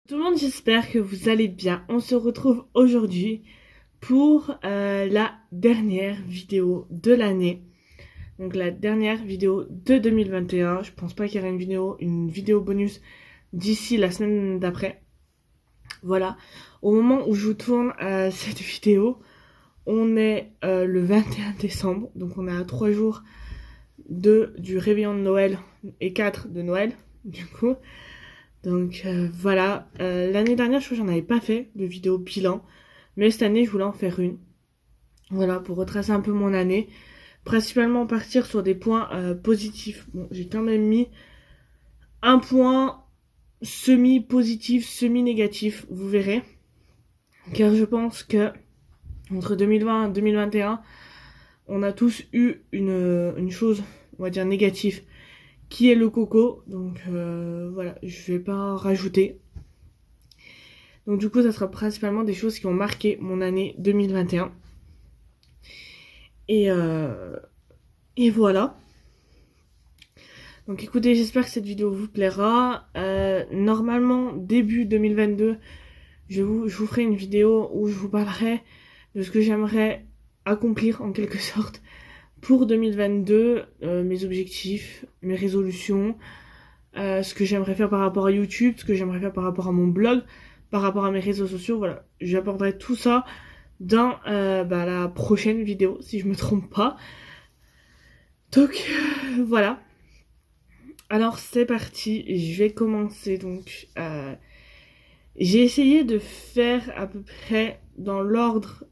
Tout le monde, j'espère que vous allez bien. On se retrouve aujourd'hui pour la dernière vidéo de l'année. Donc la dernière vidéo de 2021. Je pense pas qu'il y aura une vidéo bonus d'ici la semaine d'après. Voilà. Au moment où je vous tourne cette vidéo, on est le 21 décembre. Donc on est à 3 jours du réveillon de Noël et 4 de Noël. Du coup. Donc voilà, l'année dernière je crois que j'en avais pas fait de vidéo bilan, mais cette année je voulais en faire une. Voilà, pour retracer un peu mon année, principalement partir sur des points positifs. Bon, j'ai quand même mis un point semi-positif, semi-négatif, vous verrez. Car je pense que entre 2020 et 2021, on a tous eu une chose, on va dire négative, qui est le coco. Donc voilà, je vais pas en rajouter. Donc du coup, ça sera principalement des choses qui ont marqué mon année 2021. Et voilà. Donc écoutez, j'espère que cette vidéo vous plaira. Normalement, début 2022, je vous ferai une vidéo où je vous parlerai de ce que j'aimerais accomplir en quelque sorte pour 2022, mes objectifs, mes résolutions, ce que j'aimerais faire par rapport à YouTube, ce que j'aimerais faire par rapport à mon blog, par rapport à mes réseaux sociaux. Voilà, j'apporterai tout ça dans la prochaine vidéo, si je me trompe pas. Donc voilà. Alors c'est parti, je vais commencer. Donc j'ai essayé de faire à peu près dans l'ordre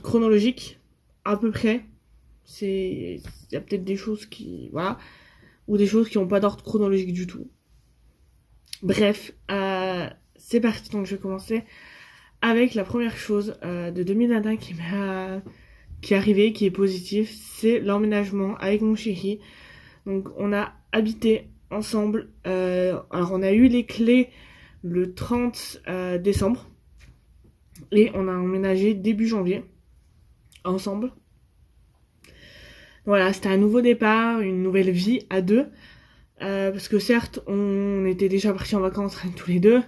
chronologique, à peu près. Il y a peut-être des choses qui voilà, ou des choses qui n'ont pas d'ordre chronologique du tout. Bref, c'est parti. Donc je vais commencer avec la première chose de 2021 qui est arrivée, qui est positive, c'est l'emménagement avec mon chéri. Donc on a habité ensemble, alors on a eu les clés le 30 décembre et on a emménagé début janvier ensemble. Voilà, c'était un nouveau départ, une nouvelle vie à deux, parce que certes on était déjà partis en vacances tous les deux,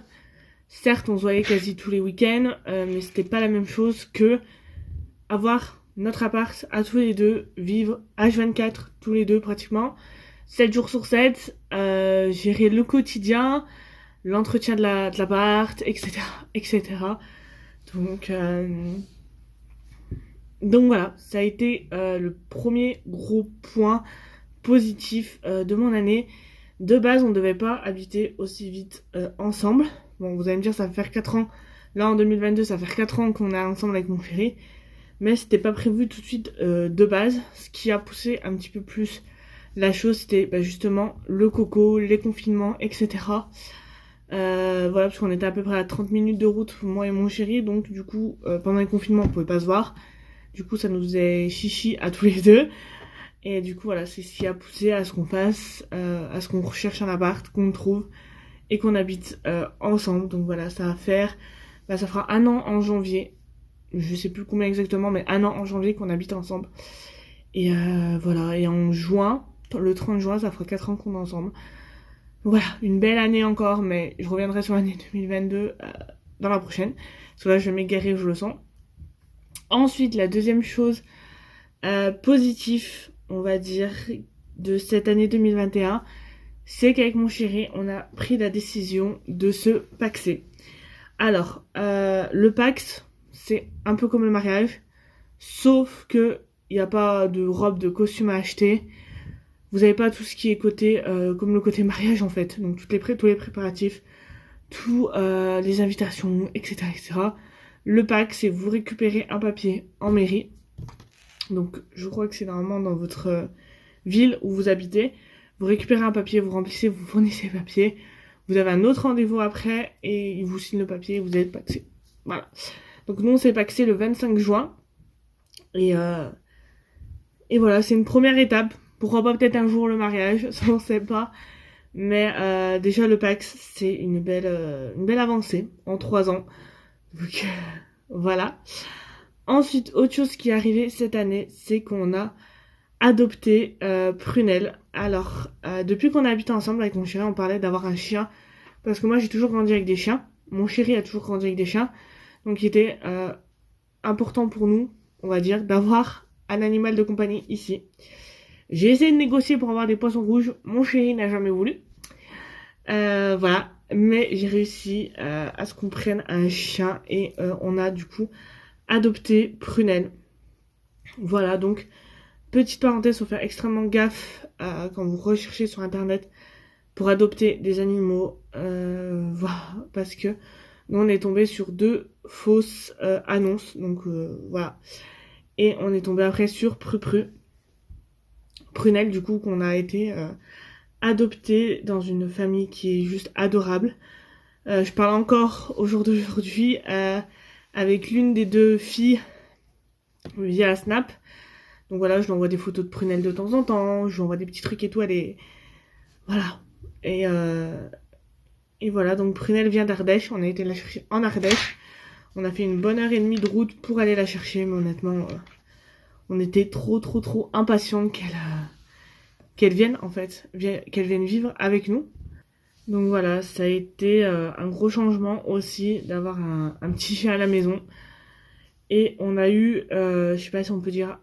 certes on se voyait quasi tous les week-ends, mais c'était pas la même chose que avoir notre appart à tous les deux, vivre H24 tous les deux pratiquement, 7 jours sur 7, gérer le quotidien, l'entretien de l'appart, etc., etc. Donc voilà, ça a été le premier gros point positif de mon année. De base, on ne devait pas habiter aussi vite ensemble. Bon, vous allez me dire, ça va faire 4 ans. Là, en 2022, ça va faire 4 ans qu'on est ensemble avec mon chéri. Mais c'était pas prévu tout de suite de base. Ce qui a poussé un petit peu plus la chose, c'était justement le coco, les confinements, etc. Voilà, parce qu'on était à peu près à 30 minutes de route, moi et mon chéri. Donc du coup, pendant les confinements, on pouvait pas se voir. Du coup, ça nous faisait chichi à tous les deux. Et du coup, voilà, c'est ce qui a poussé à ce qu'on fasse, à ce qu'on recherche un appart, qu'on trouve et qu'on habite ensemble. Donc voilà, ça fera 1 an en janvier. Je sais plus combien exactement, mais 1 an en janvier qu'on habite ensemble. Et voilà, et en juin, le 30 juin, ça fera 4 ans qu'on est ensemble. Voilà, une belle année encore, mais je reviendrai sur l'année 2022 dans la prochaine. Parce que là, je vais m'égarer, je le sens. Ensuite, la deuxième chose positive, on va dire, de cette année 2021, c'est qu'avec mon chéri, on a pris la décision de se paxer. Alors, le pax, c'est un peu comme le mariage, sauf que il n'y a pas de robe, de costume à acheter. Vous n'avez pas tout ce qui est côté, comme le côté mariage en fait. Donc tous les préparatifs, tous les invitations, etc., etc. Le pack, c'est vous récupérez un papier en mairie. Donc je crois que c'est normalement dans votre ville où vous habitez. Vous récupérez un papier, vous remplissez, vous fournissez les papiers. Vous avez un autre rendez-vous après et il vous signe le papier et vous êtes paxé. Voilà. Donc nous on s'est paxé le 25 juin. Et voilà, c'est une première étape. Pourquoi pas peut-être un jour le mariage, ça on sait pas. Mais déjà le Pax, c'est une belle avancée en 3 ans. Donc voilà. Ensuite, autre chose qui est arrivée cette année, c'est qu'on a adopté Prunelle. Alors, depuis qu'on habite ensemble avec mon chéri, on parlait d'avoir un chien parce que moi j'ai toujours grandi avec des chiens. Mon chéri a toujours grandi avec des chiens. Donc il était important pour nous, on va dire, d'avoir un animal de compagnie ici. J'ai essayé de négocier pour avoir des poissons rouges. Mon chéri n'a jamais voulu. Voilà. Mais j'ai réussi à ce qu'on prenne un chien et on a du coup adopté Prunelle. Voilà, donc petite parenthèse, faut faire extrêmement gaffe quand vous recherchez sur internet pour adopter des animaux. Voilà, parce que nous on est tombé sur 2 fausses annonces, donc voilà. Et on est tombé après sur Prunelle, du coup, qu'on a été adopté dans une famille qui est juste adorable. Je parle encore au jour d'aujourd'hui avec l'une des 2 filles via Snap. Donc voilà, je lui envoie des photos de Prunelle de temps en temps, je lui envoie des petits trucs et tout, elle est... Voilà. Et voilà, donc Prunelle vient d'Ardèche, on a été la chercher en Ardèche. On a fait une bonne heure et demie de route pour aller la chercher, mais honnêtement, on était trop impatients qu'elle vienne en fait, qu'elle vienne vivre avec nous. Donc voilà, ça a été un gros changement aussi d'avoir un petit chien à la maison. Et on a eu, je sais pas si on peut dire,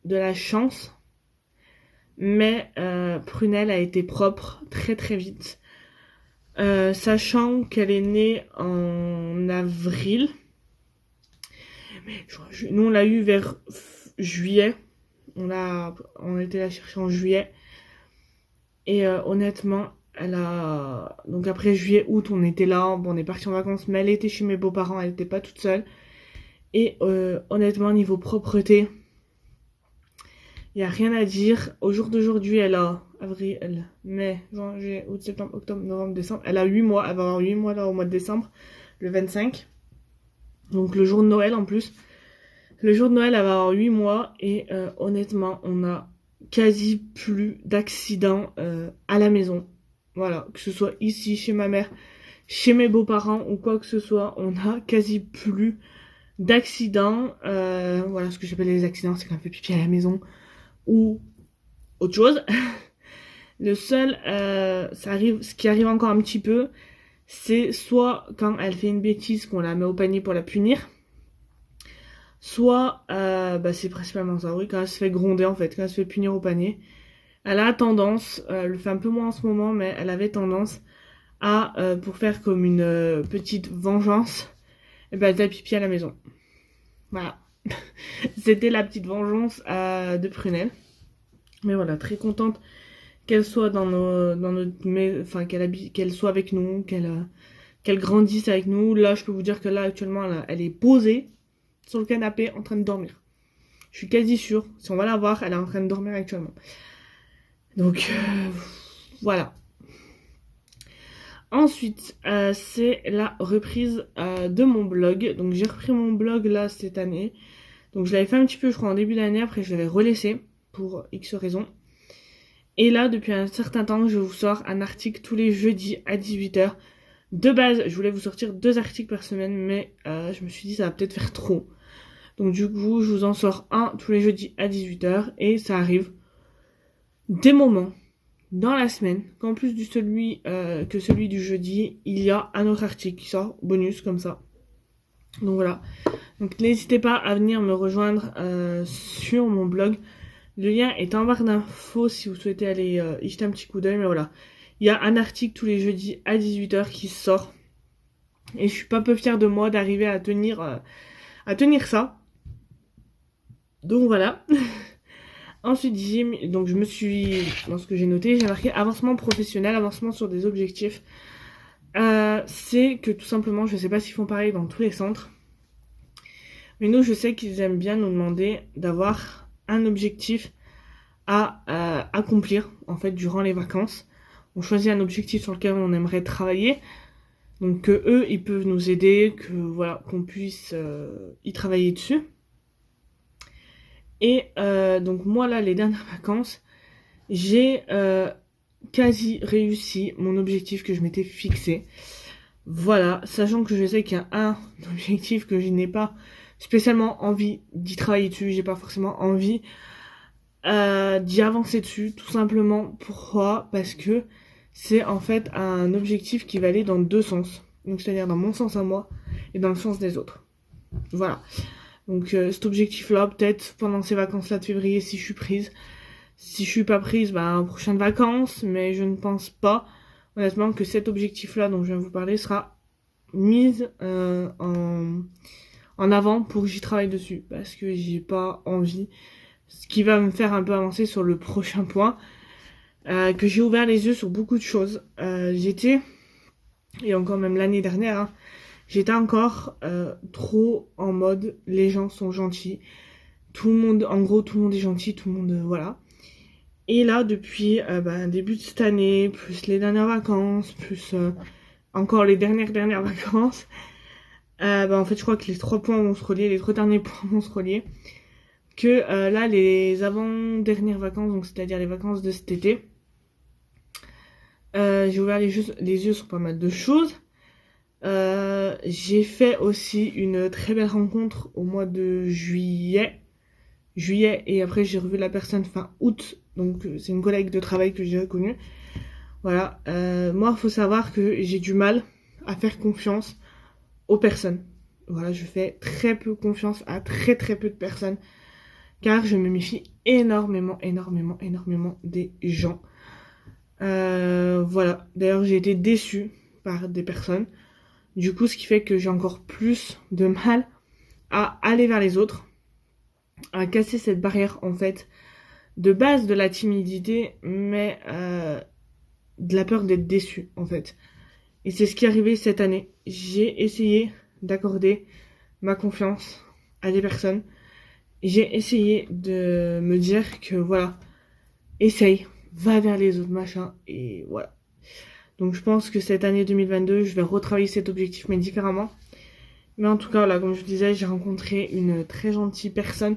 de la chance, mais Prunelle a été propre très vite. Sachant qu'elle est née en avril. Nous on l'a eu vers juillet. On a été la chercher en juillet. Et honnêtement, elle a... Donc après juillet, août, on était là. Bon, on est parti en vacances, mais elle était chez mes beaux-parents. Elle était pas toute seule. Et honnêtement, niveau propreté, il n'y a rien à dire. Au jour d'aujourd'hui, elle a avril, mai, juin, juillet, août, septembre, octobre, novembre, décembre. Elle a 8 mois. Elle va avoir 8 mois là au mois de décembre, le 25. Donc le jour de Noël en plus. Le jour de Noël, elle va avoir 8 mois. Et honnêtement, on a quasi plus d'accidents à la maison. Voilà, que ce soit ici, chez ma mère, chez mes beaux-parents ou quoi que ce soit. On a quasi plus d'accidents. Voilà, ce que j'appelle les accidents, c'est quand elle fait pipi à la maison ou autre chose. Le seul, ce qui arrive encore un petit peu, c'est soit quand elle fait une bêtise qu'on la met au panier pour la punir, soit, c'est principalement ça, oui, quand elle se fait gronder en fait, quand elle se fait punir au panier. Elle a tendance, elle le fait un peu moins en ce moment, mais elle avait tendance à, pour faire comme une petite vengeance, et elle fait pipi à la maison. Voilà. C'était la petite vengeance de Prunelle. Mais voilà, très contente qu'elle soit dans notre enfin qu'elle soit avec nous, qu'elle grandisse avec nous. Là, je peux vous dire que là actuellement, elle est posée sur le canapé en train de dormir. Je suis quasi sûre, si on va la voir, elle est en train de dormir actuellement. Donc voilà. Ensuite, c'est la reprise de mon blog. Donc j'ai repris mon blog là cette année. Donc je l'avais fait un petit peu, je crois, en début d'année. Après, je l'avais relaissé pour X raisons. Et là, depuis un certain temps, je vous sors un article tous les jeudis à 18h. De base, je voulais vous sortir 2 articles par semaine, mais je me suis dit ça va peut-être faire trop. Donc du coup, je vous en sors un tous les jeudis à 18h. Et ça arrive des moments dans la semaine qu'en plus de celui du jeudi, il y a un autre article qui sort, bonus comme ça. Donc voilà. Donc n'hésitez pas à venir me rejoindre sur mon blog. Le lien est en barre d'infos si vous souhaitez aller y jeter un petit coup d'œil. Mais voilà, il y a un article tous les jeudis à 18h qui sort. Et je suis pas peu fière de moi d'arriver à tenir ça. Donc voilà. Ensuite, donc je me suis, dans ce que j'ai noté, j'ai marqué avancement professionnel, avancement sur des objectifs. C'est que tout simplement, je sais pas s'ils font pareil dans tous les centres. Mais nous, je sais qu'ils aiment bien nous demander d'avoir un objectif à accomplir, en fait, durant les vacances. On choisit un objectif sur lequel on aimerait travailler. Donc que eux, ils peuvent nous aider, que voilà, qu'on puisse y travailler dessus. Et donc moi là, les dernières vacances, j'ai quasi réussi mon objectif que je m'étais fixé. Voilà, sachant que je sais qu'il y a un objectif que je n'ai pas spécialement envie d'y travailler dessus, j'ai pas forcément envie d'y avancer dessus, tout simplement. Pourquoi ? Parce que c'est en fait un objectif qui va aller dans deux sens. Donc c'est-à-dire dans mon sens à moi et dans le sens des autres. Voilà. Donc cet objectif-là, peut-être pendant ces vacances-là de février, si je suis prise. Si je suis pas prise, prochaines vacances, mais je ne pense pas, honnêtement, que cet objectif-là dont je viens de vous parler sera mise en avant pour que j'y travaille dessus, parce que j'ai pas envie. Ce qui va me faire un peu avancer sur le prochain point, que j'ai ouvert les yeux sur beaucoup de choses. J'étais, et encore même l'année dernière, hein, j'étais encore trop en mode les gens sont gentils, tout le monde, en gros tout le monde est gentil, tout le monde, voilà. Et là, depuis début de cette année, plus les dernières vacances, plus encore les dernières vacances, en fait je crois que les trois points vont se relier, les trois derniers points vont se relier. Que là, les avant-dernières vacances, donc c'est-à-dire les vacances de cet été, j'ai ouvert les yeux sur pas mal de choses. J'ai fait aussi une très belle rencontre au mois de juillet, et après j'ai revu la personne fin août, donc c'est une collègue de travail que j'ai reconnue. Voilà, moi faut savoir que j'ai du mal à faire confiance aux personnes. Voilà, je fais très peu confiance à très peu de personnes, car je me méfie énormément des gens. Voilà, d'ailleurs j'ai été déçue par des personnes, du coup ce qui fait que j'ai encore plus de mal à aller vers les autres, à casser cette barrière en fait de base de la timidité, mais de la peur d'être déçue en fait. Et c'est ce qui est arrivé cette année. J'ai essayé d'accorder ma confiance à des personnes. J'ai essayé de me dire que voilà, essaye, va vers les autres machins, et voilà. Donc je pense que cette année 2022, je vais retravailler cet objectif mais différemment. Mais en tout cas, là, comme je vous disais, j'ai rencontré une très gentille personne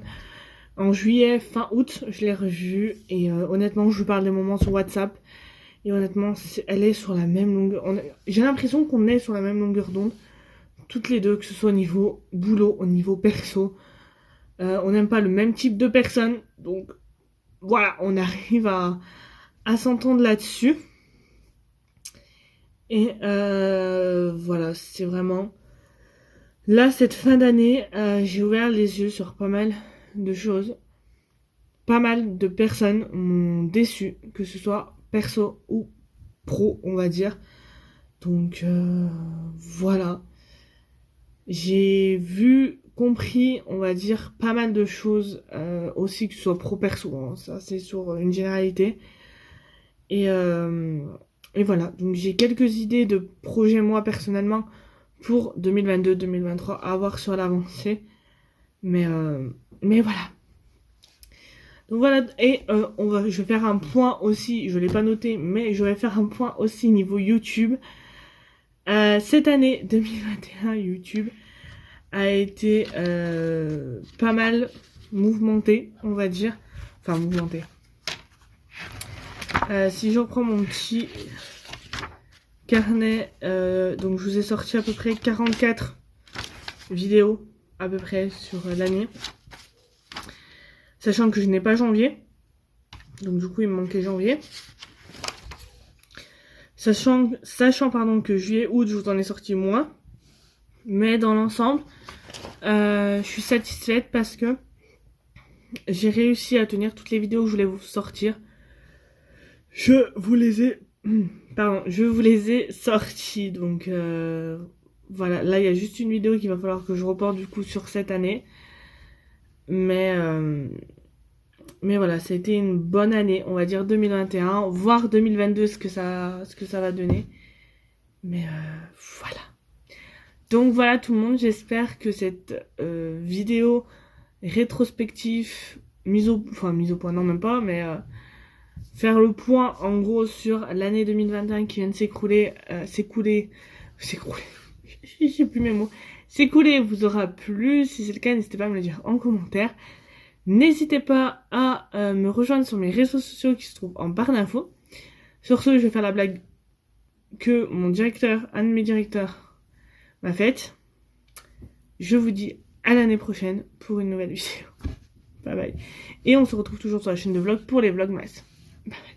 en juillet, fin août, je l'ai revue, et honnêtement, je vous parle des moments sur WhatsApp, et honnêtement, elle est sur la même longueur. J'ai l'impression qu'on est sur la même longueur d'onde, toutes les deux, que ce soit au niveau boulot, au niveau perso. On n'aime pas le même type de personne, donc voilà, on arrive à s'entendre là-dessus. Et voilà, c'est vraiment... Là, cette fin d'année, j'ai ouvert les yeux sur pas mal de choses. Pas mal de personnes m'ont déçu, que ce soit perso ou pro, on va dire. Donc voilà. J'ai vu, compris, on va dire, pas mal de choses aussi, que ce soit pro-perso, hein, ça c'est sur une généralité. Et voilà, donc j'ai quelques idées de projets moi personnellement pour 2022-2023 à avoir sur l'avancée. Mais voilà. Donc voilà, et je vais faire un point aussi, je l'ai pas noté, mais je vais faire un point aussi niveau YouTube. Cette année 2021, YouTube a été pas mal mouvementé, on va dire. Enfin, mouvementé. Si je reprends mon petit carnet, donc je vous ai sorti à peu près 44 vidéos à peu près sur l'année. Sachant que je n'ai pas janvier. Donc du coup il me manquait janvier. Sachant que juillet, août, je vous en ai sorti moins. Mais dans l'ensemble, je suis satisfaite parce que j'ai réussi à tenir toutes les vidéos que je voulais vous sortir. Je vous les ai sorties. Donc voilà, là il y a juste une vidéo qu'il va falloir que je reporte du coup sur cette année. Mais voilà, ça a été une bonne année, on va dire 2021, voire 2022 ce que ça va donner. Mais voilà. Donc voilà tout le monde, j'espère que cette vidéo rétrospective, mise au point, non même pas, mais faire le point en gros sur l'année 2021 qui vient de s'écouler, j'ai plus mes mots, s'écouler vous aura plu. Si c'est le cas, n'hésitez pas à me le dire en commentaire. N'hésitez pas à me rejoindre sur mes réseaux sociaux qui se trouvent en barre d'infos. Sur ce, je vais faire la blague que un de mes directeurs m'a faite. Je vous dis à l'année prochaine pour une nouvelle vidéo. Bye bye. Et on se retrouve toujours sur la chaîne de vlog pour les vlogmas. Bye bye.